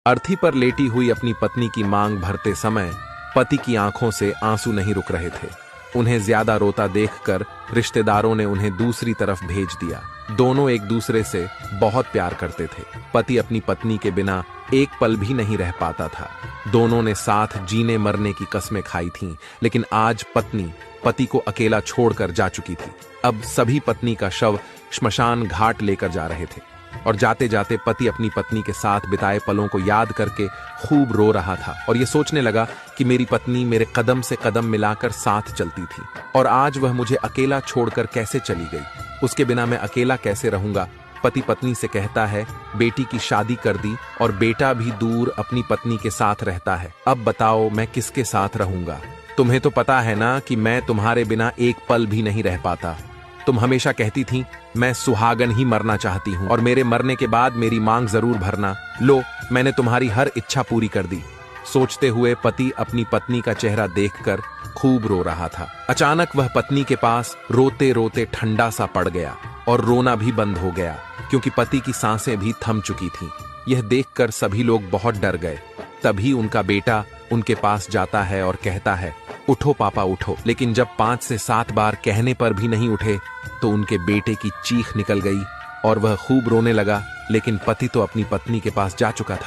अर्थी पर लेटी हुई अपनी पत्नी की मांग भरते समय पति की आंखों से आंसू नहीं रुक रहे थे। उन्हें ज्यादा रोता देखकर रिश्तेदारों ने उन्हें दूसरी तरफ भेज दिया। दोनों एक दूसरे से बहुत प्यार करते थे। पति अपनी पत्नी के बिना एक पल भी नहीं रह पाता था। दोनों ने साथ जीने मरने की कस्में खाई थीं, लेकिन आज पत्नी पति को अकेला छोड़कर जा चुकी थी। अब सभी पत्नी का शव श्मशान घाट लेकर जा रहे थे और जाते जाते पति अपनी पत्नी के साथ बिताए पलों को याद करके खूब रो रहा था और ये सोचने लगा कि मेरी पत्नी मेरे कदम से कदम मिलाकर साथ चलती थी और आज वह मुझे अकेला छोड़कर कैसे चली गई। उसके बिना मैं अकेला कैसे रहूंगा। पति पत्नी से कहता है, बेटी की शादी कर दी और बेटा भी दूर अपनी पत्नी के साथ रहता है। अब बताओ मैं किसके साथ रहूंगा। तुम्हें तो पता है ना कि मैं तुम्हारे बिना एक पल भी नहीं रह पाता। तुम हमेशा कहती थी मैं सुहागन ही मरना चाहती हूँ और मेरे मरने के बाद मेरी मांग जरूर भरना। लो, मैंने तुम्हारी हर इच्छा पूरी कर दी। सोचते हुए पति अपनी पत्नी का चेहरा देखकर खूब रो रहा था। अचानक वह पत्नी के पास रोते रोते ठंडा सा पड़ गया और रोना भी बंद हो गया, क्योंकि पति की सांसें भी थम चुकी थीं। यह देखकर सभी लोग बहुत डर गए। तभी उनका बेटा उनके पास जाता है और कहता है, उठो पापा उठो। लेकिन जब 5 से 7 बार कहने पर भी नहीं उठे तो उनके बेटे की चीख निकल गई और वह खूब रोने लगा। लेकिन पति तो अपनी पत्नी के पास जा चुका था।